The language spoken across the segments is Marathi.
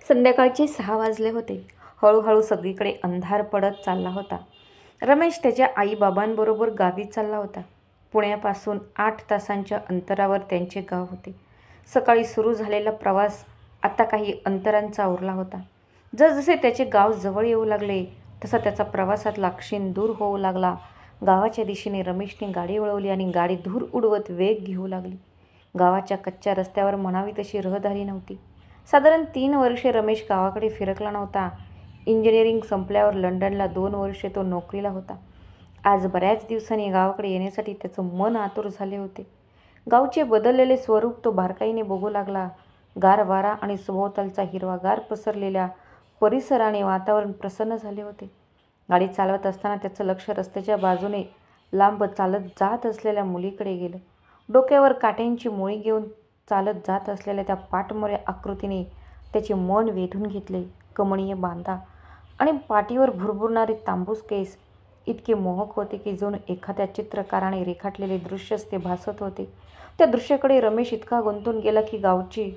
संध्याकाळचे 6 वाजले होते. हळूहळू सगळीकडे अंधार पडत चालला होता. रमेश त्याच्या आईबाबांबरोबर गावी चालला होता. पुण्यापासून 8 तासांच्या अंतरावर त्यांचे गाव होते. सकाळी सुरू झालेला प्रवास आता काही अंतरांचा उरला होता. जसजसे त्याचे गाव जवळ येऊ लागले तसा त्याचा प्रवासातला क्षीण दूर होऊ लागला. गावाच्या दिशेने रमेशने गाडी वळवली आणि गाडी धूर उडवत वेग घेऊ लागली. गावाच्या कच्च्या रस्त्यावर म्हणावी तशी रहदारी नव्हती. साधारण 3 वर्षे रमेश गावाकडे फिरकला नव्हता. इंजिनिअरिंग संपल्यावर लंडनला 2 वर्षे तो नोकरीला होता. आज बऱ्याच दिवसांनी गावाकडे येण्यासाठी त्याचं मन आतुर झाले होते. गावचे बदललेले स्वरूप तो बारकाईने बघू लागला. गार वारा आणि सभोवतालचा हिरवागार पसरलेल्या परिसराने वातावरण प्रसन्न झाले होते. गाडी चालवत असताना त्याचं लक्ष रस्त्याच्या बाजूने लांब चालत जात असलेल्या मुलीकडे गेलं. डोक्यावर काट्यांची मोळी घेऊन चालत जात असलेल्या त्या पाठमोऱ्या आकृतीने त्याचे मन वेधून घेतले. कमनीय बांधा आणि पाठीवर भुरभुरणारे तांबूस केस इतके मोहक होते की जणू एखाद्या चित्रकाराने रेखाटलेले दृश्यच ते भासत होते. त्या दृश्याकडे रमेश इतका गुंतून गेला की गावची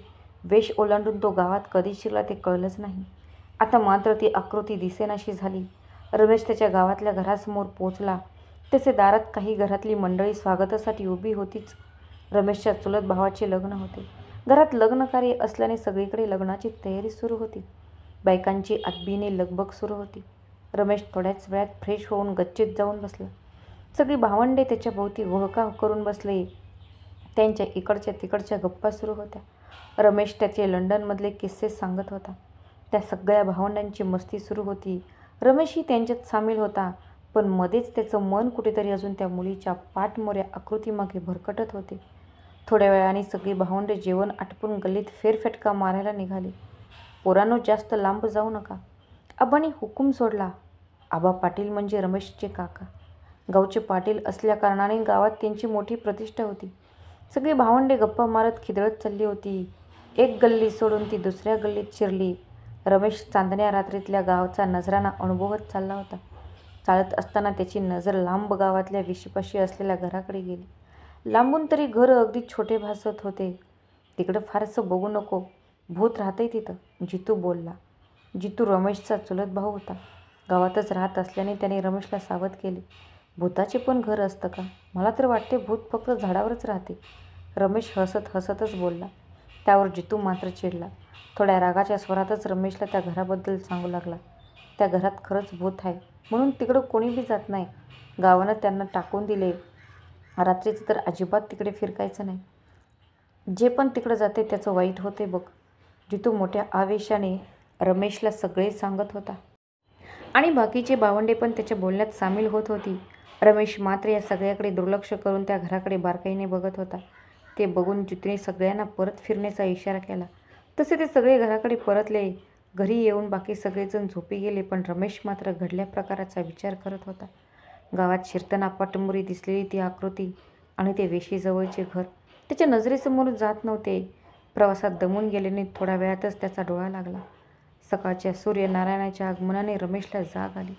वेश ओलांडून तो गावात कधी शिरला ते कळलंच नाही. आता मात्र ती आकृती दिसेनाशी झाली. रमेश त्याच्या गावातल्या घरासमोर पोचला. त्याचे दारात काही घरातली मंडळी स्वागतासाठी उभी होतीच. रमेशच्या चुलत भावाचे लग्न होते. घरात लग्नकार्य असल्याने सगळीकडे लग्नाची तयारी सुरू होती. बायकांची आतबीने लगबग सुरू होती. रमेश थोड्याच वेळात फ्रेश होऊन गच्चीत जाऊन बसला. सगळी भावंडे त्याच्या भोवती घोळका करून बसले. त्यांच्या इकडच्या तिकडच्या गप्पा सुरू होत्या. रमेश त्याचे लंडनमधले किस्से सांगत होता. त्या सगळ्या भावंडांची मस्ती सुरू होती. रमेशही त्यांच्यात सामील होता. पण मध्येच त्याचं मन कुठेतरी अजून त्या मुलीच्या पाठमोऱ्या आकृतीमागे भरकटत होते. थोड्या वेळाने सगळी भावंडे जेवण आटपून गल्लीत फेरफटका मारायला निघाली. पोरांनो, जास्त लांब जाऊ नका, आबांनी हुकूम सोडला. आबा पाटील म्हणजे रमेशचे काका. गावचे पाटील असल्याकारणाने गावात त्यांची मोठी प्रतिष्ठा होती. सगळी भावंडे गप्पा मारत खिदळत चालली होती. एक गल्ली सोडून ती दुसऱ्या गल्लीत शिरली. रमेश चांदण्या रात्रीतल्या गावचा नजराणा अनुभवत चालला होता. चालत असताना त्याची नजर लांब गावातल्या विशीपाशी असलेल्या घराकडे गेली. लांबून तरी घर अगदी छोटे भासत होते. तिकडं फारसं बघू नको, भूत राहतंय तिथं, जितू बोलला. जितू रमेशचा चुलत भाऊ होता. गावातच राहत असल्याने त्याने रमेशला सावध केले. भूताचे पण घर असतं का? मला तर वाटते भूत फक्त झाडावरच राहते, रमेश हसत हसतच बोलला. त्यावर जितू मात्र चिडला. थोड्या रागाच्या स्वरातच रमेशला त्या घराबद्दल सांगू लागला. त्या घरात खरंच भूत आहे, म्हणून तिकडं कोणी बी जात नाही. गावानं त्यांना टाकून दिले. रात्रीचं तर अजिबात तिकडे फिरकायचं नाही. जे पण तिकडं जाते त्याचं वाईट होते बघ. जितू मोठ्या आवेशाने रमेशला सगळे सांगत होता. आणि बाकीचे भावंडे पण त्याच्या बोलण्यात सामील होत होती. रमेश मात्र या सगळ्याकडे दुर्लक्ष करून त्या घराकडे बारकाईने बघत होता. ते बघून जितूने सगळ्यांना परत फिरण्याचा इशारा केला. तसे ते सगळे घराकडे परतले. घरी येऊन बाकी सगळेजण झोपी गेले. पण रमेश मात्र घडल्या प्रकाराचा विचार करत होता. गावात शिरताना पाठमोरी दिसलेली ती आकृती आणि ते वेशीजवळचे घर त्याच्या नजरेसमोर जात नव्हते. प्रवासात दमून गेल्याने थोड्या वेळातच त्याचा डोळा लागला. सकाळच्या सूर्यनारायणाच्या आगमनाने रमेशला जाग आली.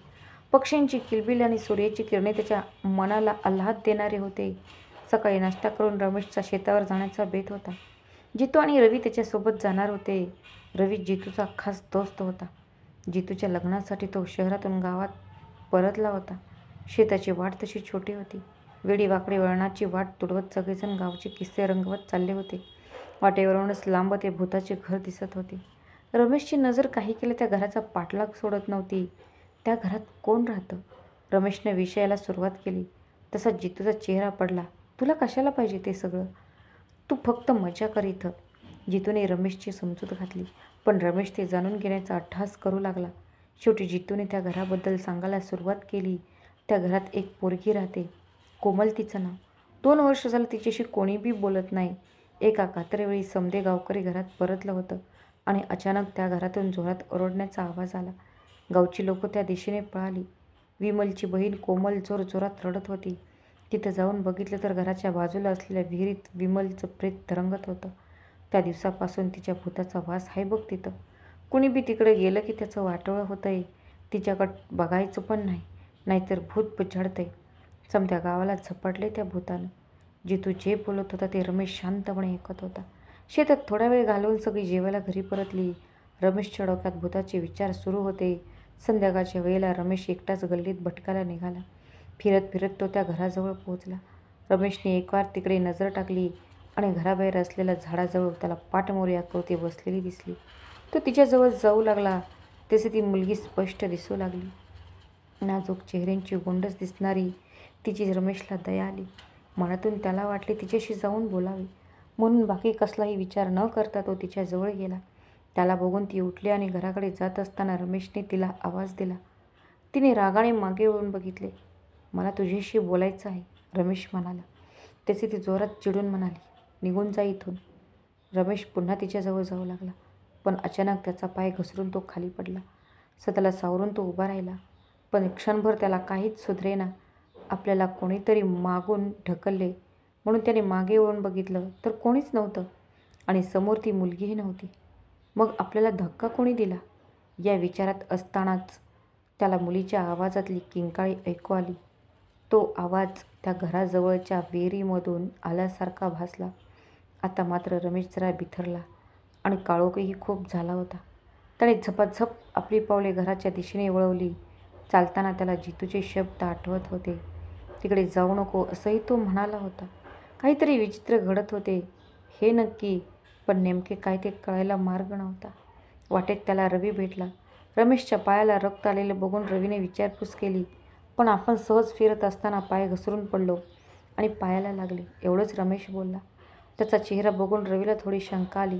पक्ष्यांची किलबिल आणि सूर्याची किरणे त्याच्या मनाला आल्हाद देणारे होते. सकाळी नाश्ता करून रमेशचा शेतावर जाण्याचा बेत होता. जितू आणि रवी त्याच्यासोबत जाणार होते. रवी जितूचा खास दोस्त होता. जितूच्या लग्नासाठी तो शहरातून गावात परतला होता. शेताची वाट तशी छोटी होती. वेडीवाकडी वळणाची वाट तुडवत सगळेजण गावचे किस्से रंगवत चालले होते. वाटेवरूनच लांब ते भूताचे घर दिसत होते. रमेशची नजर काही केलं त्या घराचा पाठलाग सोडत नव्हती. त्या घरात कोण राहतं? रमेशने विषयाला सुरुवात केली तसा जितूचा चेहरा पडला. तुला कशाला पाहिजे ते सगळं? तू फक्त मजा कर इथं. जितूने रमेशची समजूत घातली. पण रमेश ते जाणून घेण्याचा अट्टहास करू लागला. शेवटी जितूने त्या घराबद्दल सांगायला सुरुवात केली. त्या घरात एक पोरगी राहते, कोमल तिचं नाव. 2 वर्ष झालं तिच्याशी कोणी बी बोलत नाही. एका कात्रेवेळी समदे गावकरी घरात परतलं होतं आणि अचानक त्या घरातून जोरात ओरडण्याचा आवाज आला. गावची लोकं त्या दिशेने पळाली. विमलची बहीण कोमल जोरजोरात रडत होती. तिथं जाऊन बघितलं तर घराच्या बाजूला असलेल्या विहिरीत विमलचं प्रेत तरंगत होतं. त्या दिवसापासून तिच्या भूताचा वास आहे बघ तिथं. कुणी बी तिकडे गेलं की त्याचं वाटोळं होतंय. तिच्याकडं बघायचं पण नाही, नाहीतर भूत पिछाडतंय. समध्या गावाला झपाटले त्या भूतानं. जितू जे बोलत होता ते रमेश शांतपणे ऐकत होता. शेतात थोडा वेळ घालवून सगळी जेवायला घरी परतली. रमेशच्या डोक्यात भूताचे विचार सुरू होते. संध्याकाळच्या वेळेला रमेश एकटाच गल्लीत भटकायला निघाला. फिरत फिरत तो त्या घराजवळ पोहोचला. रमेशने एकवार तिकडे नजर टाकली आणि घराबाहेर असलेल्या झाडाजवळ त्याला पाठमोरी आकृती बसलेली दिसली. तो तिच्याजवळ जाऊ लागला तसे ती मुलगी स्पष्ट दिसू लागली. नाजूक चेहऱ्यांची गोंडस दिसणारी तिची रमेशला दया आली. मनातून त्याला वाटले तिच्याशी जाऊन बोलावे, म्हणून बाकी कसलाही विचार न करता तो तिच्याजवळ गेला. त्याला बघून ती उठली आणि घराकडे जात असताना रमेशने तिला आवाज दिला. तिने रागाने मागे वळून बघितले. मला तुझ्याशी बोलायचं आहे, रमेश म्हणाला. त्याचे ती जोरात चिडून म्हणाली, निघून जा इथून. रमेश पुन्हा तिच्याजवळ जाऊ लागला, पण अचानक त्याचा पाय घसरून तो खाली पडला. स्वतःला सावरून तो उभा राहिला, पण क्षणभर त्याला काहीच सुधरेना. आपल्याला कोणीतरी मागून ढकलले म्हणून त्याने मागे वळून बघितलं तर कोणीच नव्हतं आणि समोर ती मुलगीही नव्हती. मग आपल्याला धक्का कोणी दिला या विचारात असतानाच त्याला मुलीच्या आवाजातली किंकाळी ऐकू आली. तो आवाज त्या घराजवळच्या विहिरीमधून आल्यासारखा भासला. आता मात्र रमेश जरा बिथरला आणि काळोखही खूप झाला होता. त्याने झपाझप आपली पावले घराच्या दिशेने वळवली. चालताना त्याला जितूचे शब्द आठवत होते. तिकडे जाऊ नको असंही तो म्हणाला होता. काहीतरी विचित्र घडत होते हे नक्की, पण नेमके काय ते कळायला मार्ग नव्हता. वाटेत त्याला रवी भेटला. रमेशच्या पायाला रक्त आलेलं बघून रवीने विचारपूस केली, पण आपण सहज फिरत असताना पाय घसरून पडलो आणि पायाला लागले, एवढंच रमेश बोलला. त्याचा चेहरा बघून रवीला थोडी शंका आली,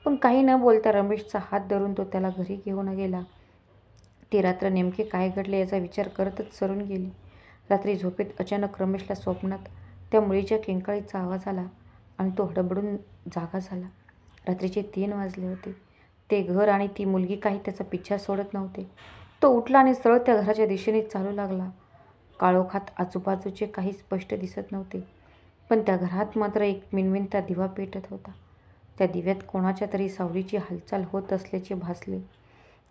पण काही न बोलता रमेशचा हात धरून तो त्याला घरी घेऊन गेला. ती रात्र नेमके काय घडले याचा विचार करतच सरून गेली. रात्री झोपेत अचानक रमेशला स्वप्नात त्या मुलीच्या किंकाळीचा आवाज आला आणि तो हडबडून जागा झाला. रात्रीचे 3 वाजले होते. ते घर आणि ती मुलगी काही त्याचा पिच्छा सोडत नव्हते. तो उठला आणि सरळ त्या घराच्या दिशेने चालू लागला. काळोखात आजूबाजूचे काही स्पष्ट दिसत नव्हते, पण त्या घरात मात्र एक मिणमिणता दिवा पेटत होता. त्या दिव्यात कोणाच्या तरी सावलीची हालचाल होत असल्याचे भासले.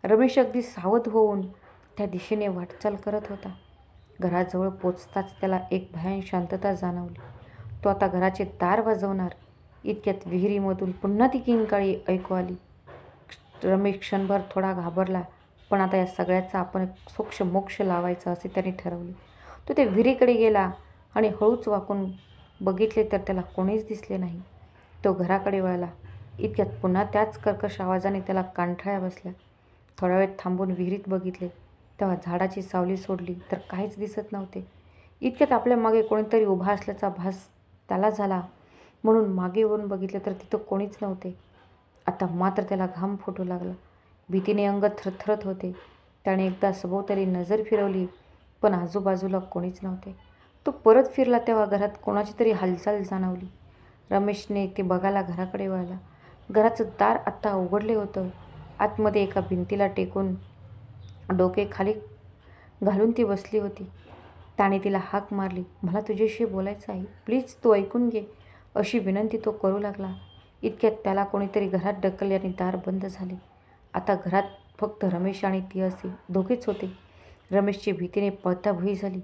रमेश अगदी सावध होऊन त्या दिशेने वाटचाल करत होता. घराजवळ पोचताच त्याला एक भयान शांतता जाणवली. तो आता घराचे दार वाजवणार इतक्यात विहिरीमधून पुन्हा ती किंकाळी ऐकू आली. रमेश क्षणभर थोडा घाबरला, पण आता या सगळ्याचा आपण मोक्ष लावायचा असे त्याने ठरवले. तो त्या विहिरीकडे गेला आणि हळूच वाकून बघितले तर त्याला कोणीच दिसले नाही. तो घराकडे वळला. इतक्यात पुन्हा त्याच कर्कश आवाजाने त्याला कानठळ्या बसल्या. थोडा वेळ थांबून विहिरीत बघितले, तेव्हा झाडाची सावली सोडली तर काहीच दिसत नव्हते. इतक्यात आपल्या मागे कोणीतरी उभा असल्याचा भास त्याला झाला, म्हणून मागे वळून बघितले तर तिथं कोणीच नव्हते. आता मात्र त्याला घाम फुटू लागला. भीतीने अंग थरथरत होते. त्याने एकदा सभोवताली नजर फिरवली, पण आजूबाजूला कोणीच नव्हते. तो परत फिरला तेव्हा घरात कोणाची तरी हालचाल जाणवली. रमेशने ते बघायला घराकडे वळला. घराचं दार आत्ता उघडले होतं. आतमध्ये एका भिंतीला टेकून डोके खाली घालून ती बसली होती. त्याने तिला हाक मारली, मला तुझ्याशी बोलायचं आहे, प्लीज तू ऐकून घे, अशी विनंती तो करू लागला. इतक्यात त्याला कोणीतरी घरात ढकलले आणि दार बंद झाले. आता घरात फक्त रमेश आणि ती असे दोघेच होते. रमेशची भीतीने पळताभुई झाली.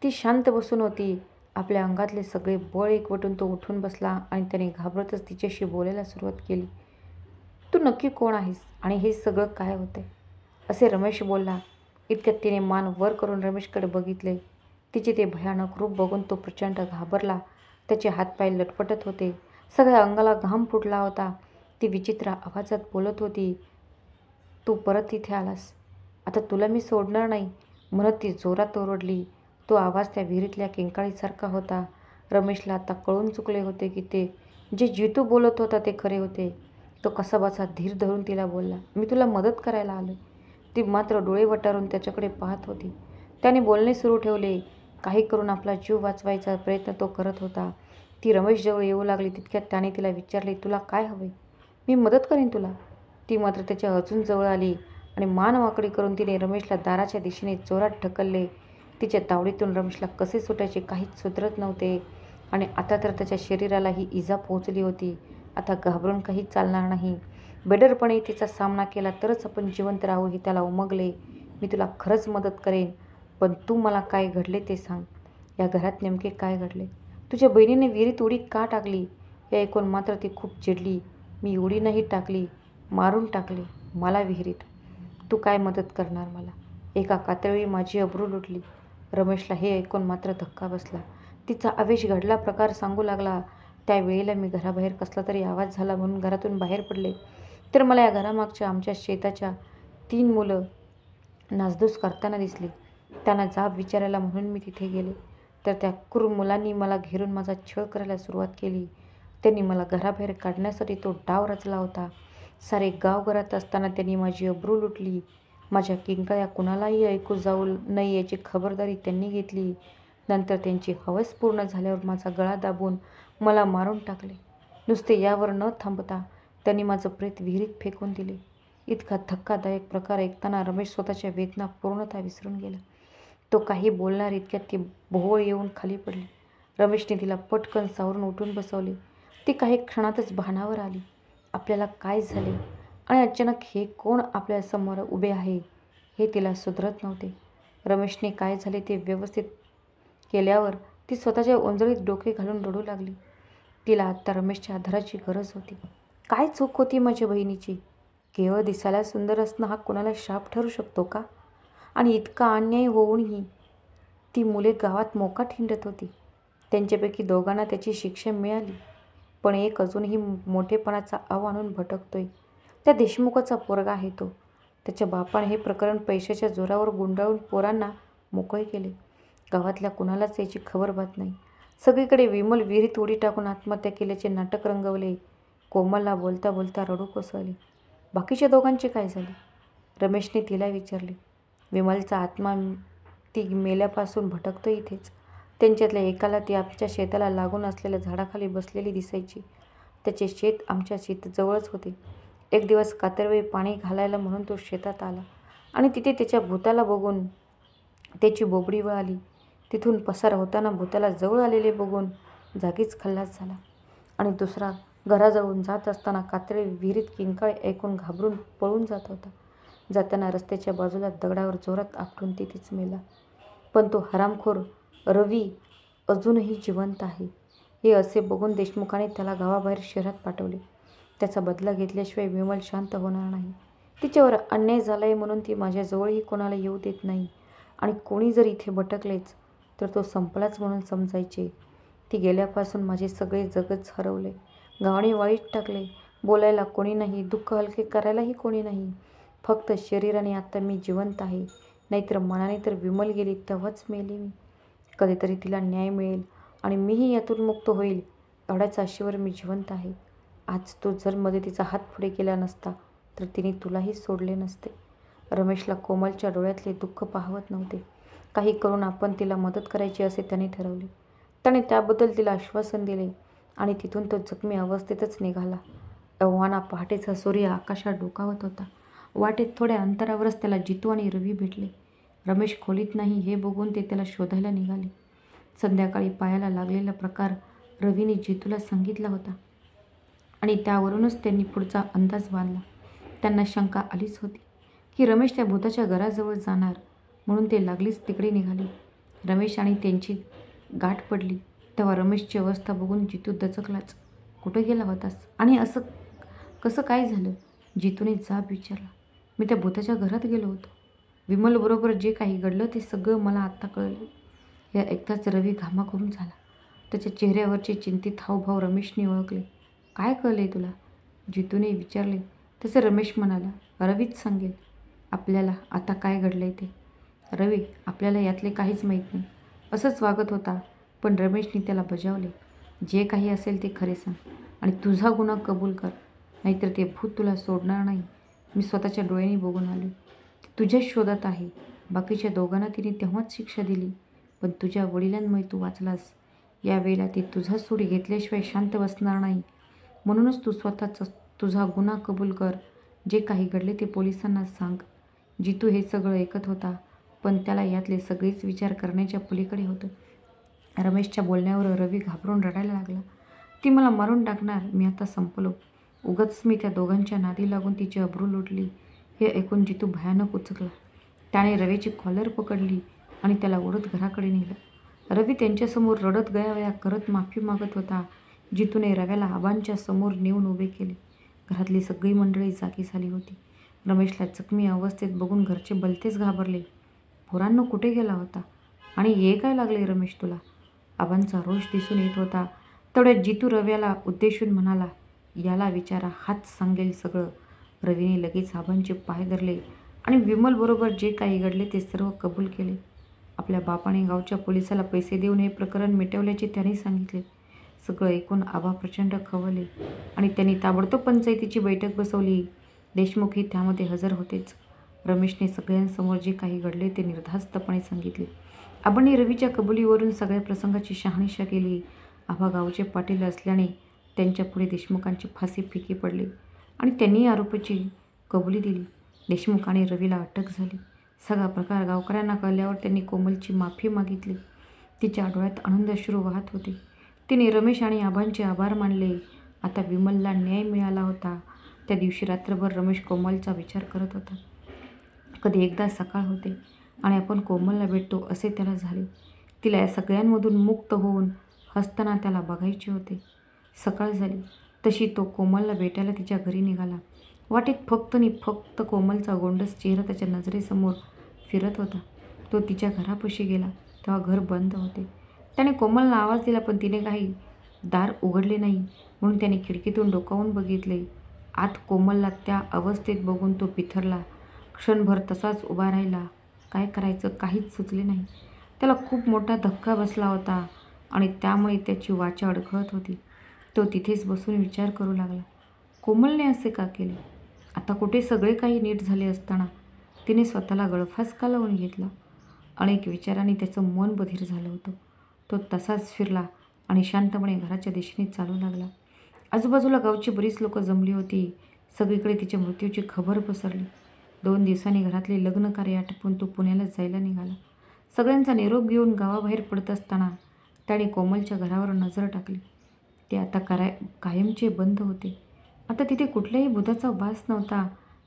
ती शांत बसून होती. आपल्या अंगातले सगळे बळ एकवटून तो उठून बसला आणि त्याने घाबरतच तिच्याशी बोलायला सुरुवात केली. तू नक्की कोण आहेस आणि हे सगळं काय होतंय, असे रमेश बोलला. इतक्यात तिने मान वर करून रमेशकडे बघितले. तिचे ते भयानक रूप बघून तो प्रचंड घाबरला. त्याचे हातपाय लटपटत होते. सगळ्या अंगाला घाम फुटला होता. ती विचित्र आवाजात बोलत होती, तू परत इथे आलास, आता तुला मी सोडणार नाही, म्हणत ती जोरात ओरडली. तो आवाज त्या विहिरीतल्या किंकाळीसारखा होता. रमेशला आता कळून चुकले होते की ते जे जितू बोलत होता ते खरे होते. तो कसाबसा धीर धरून तिला बोलला, मी तुला मदत करायला आलो. ती मात्र डोळे वटारून त्याच्याकडे पाहत होती. त्याने बोलणे सुरू ठेवले. काही करून आपला जीव वाचवायचा प्रयत्न तो करत होता. ती रमेशजवळ येऊ लागली. तितक्यात त्याने तिला विचारले, तुला काय हवे, मी मदत करेन तुला. ती मात्र त्याच्या अजून जवळ आली आणि मान वाकडी करून तिने रमेशला दाराच्या दिशेने जोरात ढकलले. तिच्या तावडीतून रमेशला कसे सुटायचे काहीच सुधरत नव्हते आणि आता तर त्याच्या शरीराला ही इजा पोहोचली होती. आता घाबरून काही चालणार नाही. बेडरपणे तिचा सामना केला तरच आपण जिवंत राहू हे त्याला उमगले. मी तुला खरंच मदत करेन, पण तू मला काय घडले ते सांग. या घरात नेमके काय घडले? तुझ्या बहिणीने विहिरीत उडी का टाकली? हे ऐकून मात्र ती खूप चिडली. मी उडी नाही टाकली, मारून टाकले. मला विहिरीत. तू काय मदत करणार मला? एका कातळी माझी अब्रू लुटली. रमेशला हे ऐकून मात्र धक्का बसला. तिचा आवेश घडला प्रकार सांगू लागला. त्यावेळेला मी घराबाहेर कसला तरी आवाज झाला म्हणून घरातून बाहेर पडले, तर मला या घरामागच्या आमच्या शेताच्या 3 मुलं नासधूस करताना दिसली. त्यांना जाब विचारायला म्हणून मी तिथे गेले, तर त्या क्रूर मुलांनी मला घेरून माझा छळ करायला सुरुवात केली. त्यांनी मला घराबाहेर काढण्यासाठी तो डाव रचला होता. सारे गाव घरात असताना त्यांनी माझी अब्रू लुटली. माझ्या किंकाळ्या कुणालाही ऐकू जाऊ नये याची खबरदारी त्यांनी घेतली. नंतर त्यांची हवस पूर्ण झाल्यावर माझा गळा दाबून मला मारून टाकले. नुसते यावर न थांबता त्यांनी माझं प्रेत विहिरीत फेकून दिले. इतका धक्कादायक प्रकार ऐकताना रमेश स्वतःच्या वेदना पूर्णतः विसरून गेला. तो काही बोलणार इतक्यात ती भोवळ येऊन खाली पडली. रमेशने तिला पटकन सावरून उठून बसवले. ती काही क्षणातच भानावर आली. आपल्याला काय झाले आणि अचानक हे कोण आपल्या समोर उभे आहे हे तिला सुधरत नव्हते. रमेशने काय झाले ते व्यवस्थित केल्यावर ती स्वतःच्या ओंजळीत डोके घालून रडू लागली. तिला आत्ता रमेशच्या आधाराची गरज होती. काय चूक होती माझ्या बहिणीची? केवळ दिसायला सुंदर असणं हा कोणाला शाप ठरू शकतो का? आणि इतका अन्याय होऊनही ती मुले गावात मोकाट हिंडत होती. त्यांच्यापैकी दोघांना त्याची शिक्षा मिळाली, पण एक अजूनही मोठेपणाचा आव आणून भटकतोय. त्या देशमुखाचा पोरगा आहे तो. त्याच्या बापाने हे प्रकरण पैशाच्या जोरावर गुंडाळून पोरांना मोकळे केले. गावातल्या कुणालाच याची खबर बात नाही. सगळीकडे विमल विहिरीत उडी टाकून आत्महत्या केल्याचे नाटक रंगवले. कोमलला बोलता बोलता रडू कोसळले. बाकीच्या दोघांचे काय झाले? रमेशने तिला विचारले. विमलचा आत्मा ती मेल्यापासून भटकतो इथेच. त्यांच्यातल्या एकाला ती आमच्या शेताला लागून असलेल्या झाडाखाली बसलेली दिसायची. त्याचे शेत आमच्या शेताजवळच होते. एक दिवस कातरवेळी पाणी घालायला म्हणून तो शेतात आला आणि तिथे त्याच्या भूताला बघून त्याची बोबडी वळाली. तिथून पसार होताना भूताला जवळ आलेले बघून जागीच खल्लास झाला आणि दुसरा घराजवळून जात असताना कातळे विहिरीत किंकाळे ऐकून घाबरून पळून जात होता. जाताना रस्त्याच्या बाजूला दगडावर जोरात आपटून तिथेच मेला. पण तो हरामखोर रवी अजूनही जिवंत आहे. हे असे बघून देशमुखाने त्याला गावाबाहेर शहरात पाठवले. त्याचा बदला घेतल्याशिवाय विमल शांत होणार नाही. तिच्यावर अन्याय झालाय म्हणून ती माझ्याजवळही कोणाला येऊ देत नाही आणि कोणी जर इथे भटकलेच तर तो संपलाच म्हणून समजायचे. ती गेल्यापासून माझे सगळे जगच हरवले. गावाने वाळीत टाकले. बोलायला कोणी नाही, दुःख हलके करायलाही कोणी नाही. फक्त शरीराने आता मी जिवंत आहे, नाहीतर मनाने तर विमल गेली तेव्हाच मेले मी. कधीतरी तिला न्याय मिळेल आणि मीही यातून मुक्त होईल एवढ्याच आशेवर मी जिवंत आहे. आज तो जर मदतीचा हात पुढे केला नसता तर तिने तुलाही सोडले नसते. रमेशला कोमलच्या डोळ्यातले दुःख पाहवत नव्हते. काही करून आपण तिला मदत करायची असे त्याने ठरवले. त्याने त्याबद्दल तिला आश्वासन दिले आणि तिथून तो जखमी अवस्थेतच निघाला. एव्हाना पहाटेचा सूर्य आकाशात डोकावत होता. वाटेत थोड्या अंतरावरच त्याला जितू आणि रवी भेटले. रमेश खोलीत नाही हे बघून ते त्याला शोधायला निघाले. संध्याकाळी पायाला लागलेला प्रकार रवीने जितूला सांगितला होता आणि त्यावरूनच त्यांनी पुढचा अंदाज बांधला. त्यांना शंका आलीच होती की रमेश त्या भूताच्या घराजवळ जाणार, म्हणून ते लागलीच तिकडे निघाले. रमेश आणि त्यांची गाठ पडली तेव्हा रमेशची अवस्था बघून जितू दचकलाच. कुठं गेला होतास आणि असं कसं काय झालं? जितूने जाब विचारला. मी त्या भूताच्या घरात गेलो होतो. विमलबरोबर जे काही घडलं ते सगळं मला आत्ता कळलं. हे ऐकताच रवी घामाघूम झाला. त्याच्या चेहऱ्यावरचे चिंतित हावभाव रमेशने ओळखले. काय कळले तुला? जितूने विचारले. तसे रमेश म्हणाला, रवीच सांगेल आपल्याला आता काय घडलंय ते. रवी, आपल्याला यातले काहीच माहीत नाही. असंच वागत होता, पण रमेशने त्याला बजावले. जे काही असेल ते खरे सांग आणि तुझा गुन्हा कबूल कर, नाहीतर ते भूत तुला सोडणार नाही. मी स्वतःच्या डोळ्यांनी बघून आलो. ती तुझ्याच शोधात आहे. बाकीच्या दोघांना तिने तेव्हाच शिक्षा दिली, पण तुझ्या वडिलांमुळे तू वाचलास. यावेळेला ती तुझा सूड घेतल्याशिवाय शांत बसणार नाही. म्हणूनच तू स्वतःचा तुझा गुन्हा कबूल कर. जे काही घडले ते पोलिसांना सांग. जितू हे सगळं ऐकत होता, पण त्याला यातले सगळेच विचार करण्याच्या पलीकडे होतं. रमेशच्या बोलण्यावर रवी घाबरून रडायला लागला. ती मला मारून टाकणार, मी आता संपलो. उगाच मी त्या दोघांच्या नादी लागून तिची अब्रू लुटली. हे ऐकून जितू भयानक उचकला. त्याने रवीची कॉलर पकडली आणि त्याला ओढत घराकडे नेलं. रवी त्यांच्यासमोर रडत गयावया करत माफी मागत होता. जितूने रव्याला आबांच्या समोर नेऊन उभे केले. घरातली सगळी मंडळी जागी झाली होती. रमेशला जखमी अवस्थेत बघून घरचे भलतेच घाबरले. पोरांनो कुठे गेला होता आणि ये काय लागले रमेश तुला? आबांचा रोष दिसून येत होता. तेवढ्यात जितू रव्याला उद्देशून म्हणाला, याला विचारा, हाच सांगेल सगळं. रवीने लगेच आबांचे पाय धरले आणि विमलबरोबर जे काही घडले ते सर्व कबूल केले. आपल्या बापाने गावच्या पोलिसाला पैसे देऊन हे प्रकरण मिटवल्याचे त्यांनी सांगितले. सगळं ऐकून आबा प्रचंड खवळले आणि त्यांनी ताबडतोब पंचायतीची बैठक बसवली. देशमुखही त्यामध्ये हजर होतेच. रमेशने सगळ्यांसमोर जे काही घडले ते निर्धास्तपणे सांगितले. आबांनी रवीच्या कबुलीवरून सगळ्या प्रसंगाची शहानिशा केली. आबा गावचे पाटील असल्याने त्यांच्यापुढे देशमुखांची फाशी फिकी पडली आणि त्यांनी आरोपीची कबुली दिली. देशमुख आणि रवीला अटक झाली. सगळा प्रकार गावकऱ्यांना कळल्यावर त्यांनी कोमलची माफी मागितली. तिच्या डोळ्यात आनंद अश्रू वाहत होते. तिने रमेश आणि आबांचे आभार मानले. आता विमलला न्याय मिळाला होता. त्या दिवशी रात्रभर रमेश कोमलचा विचार करत होता. कधी एकदा सकाळ होते आणि आपण कोमलला भेटतो असे त्याला झाले. तिला या सगळ्यांमधून मुक्त होऊन हसताना त्याला बघायचे होते. सकाळ झाली तशी तो कोमलला भेटायला तिच्या घरी निघाला. वाटेत फक्त कोमलचा गोंडस चेहरा त्याच्या नजरेसमोर फिरत होता. तो तिच्या घरापाशी गेला तेव्हा घर बंद होते. त्याने कोमलला आवाज दिला पण तिने काही दार उघडले नाही. म्हणून त्याने खिडकीतून डोकावून बघितले. आत कोमलला त्या अवस्थेत बघून तो बिथरला. क्षणभर तसाच उभा राहिला. काय करायचं काहीच सुचले नाही. त्याला खूप मोठा धक्का बसला होता आणि त्यामुळे त्याची वाचा अडखळत होती. तो तिथेच बसून विचार करू लागला, कोमलने असे का केले? आता कुठे सगळे काही नीट झाले असताना तिने स्वतःला गळफास का लावून घेतला? अनेक विचारांनी त्याचं मन बधीर झालं होतं. तो तसाच फिरला आणि शांतपणे घराच्या दिशेने चालू लागला. आजूबाजूला गावची बरीच लोकं जमली होती. सगळीकडे तिच्या मृत्यूची खबर पसरली. 2 दिवसांनी घरातले लग्न कार्य आटपून तो पुण्याला जायला निघाला. सगळ्यांचा निरोप घेऊन गावाबाहेर पडत असताना त्याने कोमलच्या घरावर नजर टाकली. ते आता कायमचे बंद होते. आता तिथे कुठल्याही भुताचा वास नव्हता,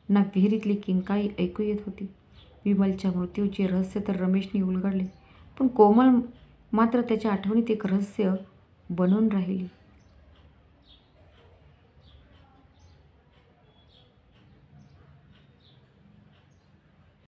ना विहिरीतली किंकाळी ऐकू येत होती. विमलच्या मृत्यूचे रहस्य तर रमेशने उलगडले, पण कोमल मात्र त्याच्या आठवणीत एक रहस्य बनून राहिली.